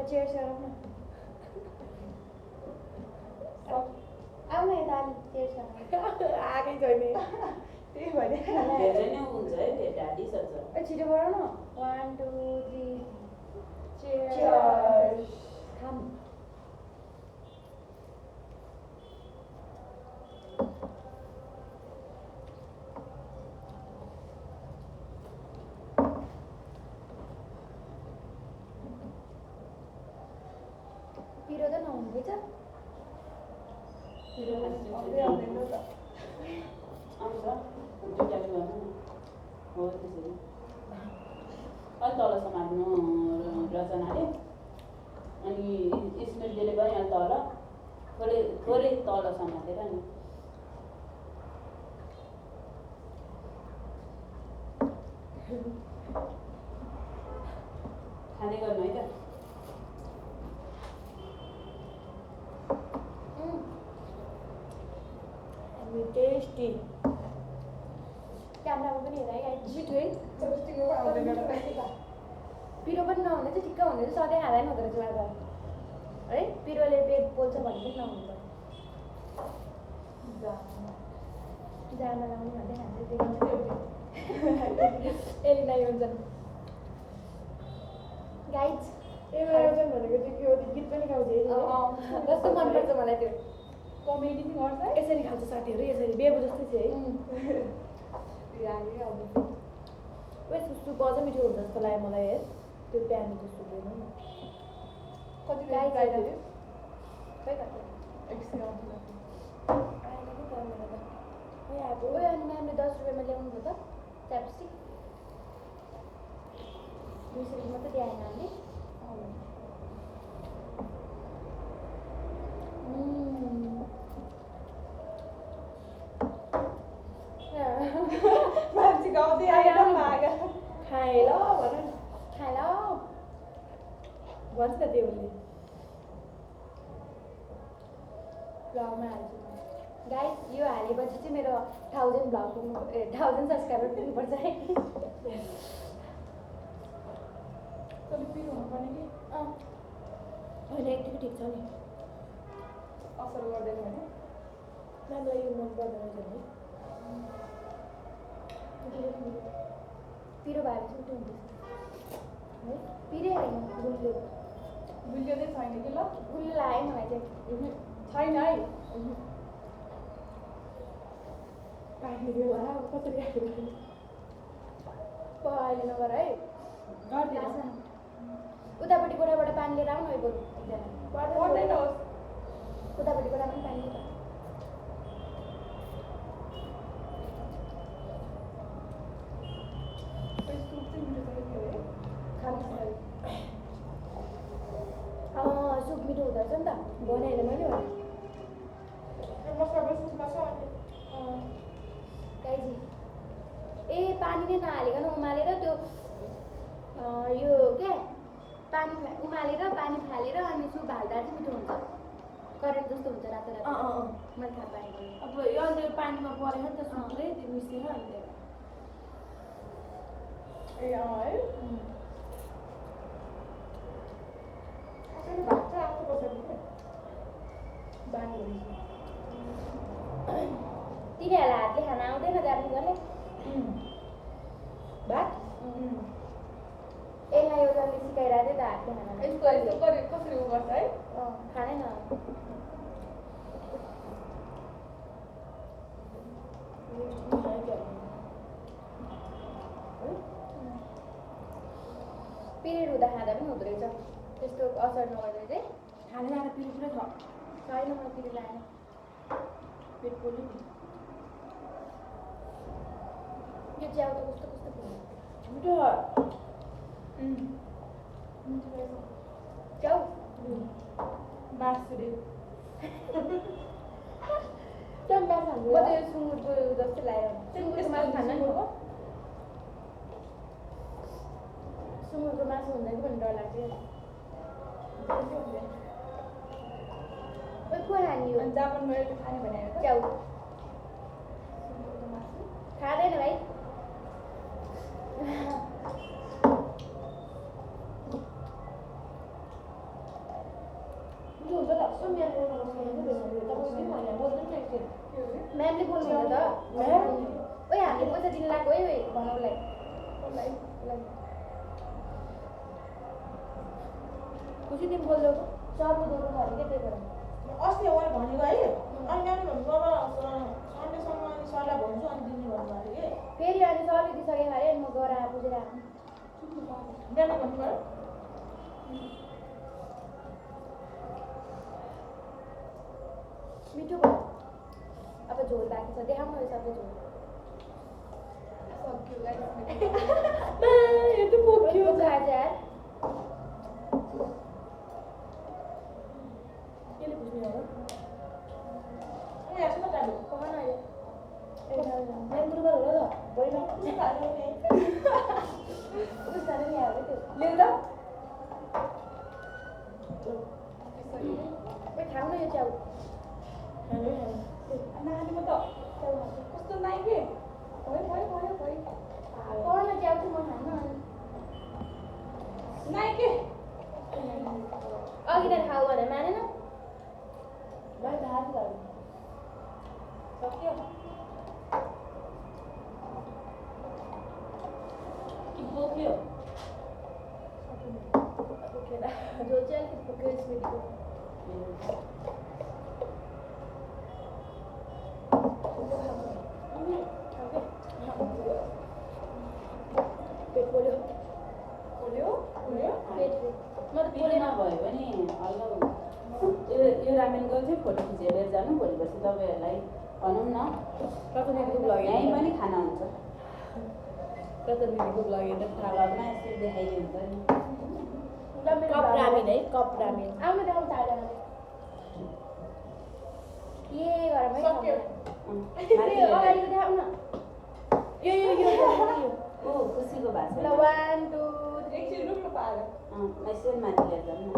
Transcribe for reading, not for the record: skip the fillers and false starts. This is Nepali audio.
चेयर गरौँ न आऊ न यता अलि चेयर आएकै छैन त्यही भने धेरै नै हुन्छ है त्यो ढाडी सक्छ छिटो गरौँ न 1 2 3 चेयर खाम पिरो त नहुँदैछ पिरो आउँदै आउँदैन त आउँछ जुटाले गर्नु न हो त्यसरी अलि तल समात्नु रचनाले अनि स्मेलले पनि अलि तल थोरै थोरै तल समातेर नि खाँदै गर्नु है त टेस्टी क्यामेरामा पनि हेर है मिठो है पिरो पनि नहुँदै चाहिँ ठिक्क हुँदै चाहिँ सधैँ खाँदैन हुँदो रहेछ मलाई है पिरोले पेट पोल्छ भने पनि नहुँदो जामा लाउनु भन्दै खान्छ एलिना योन्जन गाइज एलिना योन्जन भनेको चाहिँ के हो त्यो गीत पनि गाउँछ कस्तो मनपर्छ मलाई त्यो कमेडी पनि गर्छ यसरी खान्छ साथीहरू यसरी बेबु जस्तै छ है सुप अझ मिठो हुन्छ जस्तो लाग्यो मलाई है त्यो प्यानीको सुप हेर्नु न कति गाई आएर खै कति आएको ओ अनि म्यामले 10 रुपियाँमा ल्याउनु भयो त च्यापस्टिक 200 रुपियाँ मात्रै दिएन हामीले मान्छे गाउँदै आएर खाए ल भन न खाए ल भन्छ त त्यो उसले ब्लगमा हाल्छु गाइस यो हालेपछि चाहिँ मेरो 1000 ब्लग पुग्नु 1000 सब्सक्राइबर पुग्नुपर्छ है कति पिरो हुनुपर्ने कि होइन यतिको ठिक छ नि असर गर्दैन भने म्यामलाई यो मन पर्दैन रहेछ नि पिरो भएर चाहिँ उठ्नु हुँदैछ है पिरै होइन गुलियो गुलियो चाहिँ छैन कि ल गुलियो लाग्यो मलाई चाहिँ छैन है पानी दियो होला कसरी राखेको अहिले नगर है उतापट्टि गोडाबाट पानी लिएर आउनु है बरु एकजना उतापट्टि गोडामा पनि पानी लिएर सुप मिठो हुँदो रहेछ नि त बनाएर मैले गाइजी ए पानी नै नहालिकन उमालेर त्यो यो क्या पानी उमालेर पानी फालेर अनि सुप हाल्दा चाहिँ मिठो हुन्छ करेन्ट जस्तो हुन्छ रातो रातो मैले थाहा पाएँ अब यो अहिले पानीमा परेन नि त सुपले त्यो मिसेर अनि ए है भात चाहिँ आएको पर्छ बानी तिनीहरूलाई हातले खाना आउँदैन जानु गर्ने भात यसलाई एउटाले सिकाइरहेको थियो त हातले खाना कसरी उ गर्छ है खानै न पिरियड हुँदा खाँदा पनि हुँदो रहेछ त्यस्तो असर नगर्दै चाहिँ खाना लाएर पिरियड पुरा छैन मलाई पिरियड लागेन पेट पोल्यो नि यो च्याउ त कस्तो कस्तो मिठो च्याउ बाँसुरी म त यो सुँगुरको जस्तो लाग्यो सुँगुरको मासु खान नि सुँगुरको मासु हुँदैन भन्ने डर लाग्थ्यो को खाने हो जापान गएर खाने भनेर च्याउ खाँदैन भाइ म्यामले बोल्नु त ओइ हामीले पैसा दिन लाग्यो है भनौँलाई खुसी तिमी बोल्दो सर्नु दोर्नु छ अरे के त्यही भएर अस्ति उहाँले भनेको है अनि म्यामले भन्नुभयो अब सन्डेसम्म अनि सरलाई भन्छु अनि दिने भन्नुभएको थियो कि फेरि अनि सरले दिइसकेँ अरे म गएर बुझेर आएको म्यामले भन्नुभयो मिठो भयो अब झोल बाँकी छ देखाउनु यो सबै झोल यो त पोख्यो खाएर यार केले बुझ्ने हो यहाँ सुन गाडी कमान अहिले म्याम गुरुबार होला त बढीमा बिस्तारै ल्याएर त्यो लिएर ओइ खाऊ न यो च्याउ नानीमा त कस्तो नाइ के कमान न च्याउ चाहिँ म खान्न अनि नाइ के अघि त खाऊ भने मानेन भाइ भात गर्नु सक्यो कि पोख्यो झोल चाहिँ अलिकति पुग्यो स्मृतिको पेट पोल्यो खोल्यो खोल्यो पेट म त पिरोमा भयो भने हल्का यो रामेनको चाहिँ फोटो खिचेर लिएर जानु भोलि पर्सि तपाईँहरूलाई भनौँ न प्रथमेको ब्लग यहीँ पनि खाना हुन्छ प्रथमेको ब्लग हेर्दा थाहा भ्लगमा यसरी देखाइदिन्छ नि कप रामेन है कप रामेन आउनु देखाउनु चारजनाले के घरमै सक्यो। अगाडिको देखाउन यो ओ खुसीको भएको ल छ 1 2 3 एकछिन रुक्नु पाएर यसरी माथि लिएर जानु न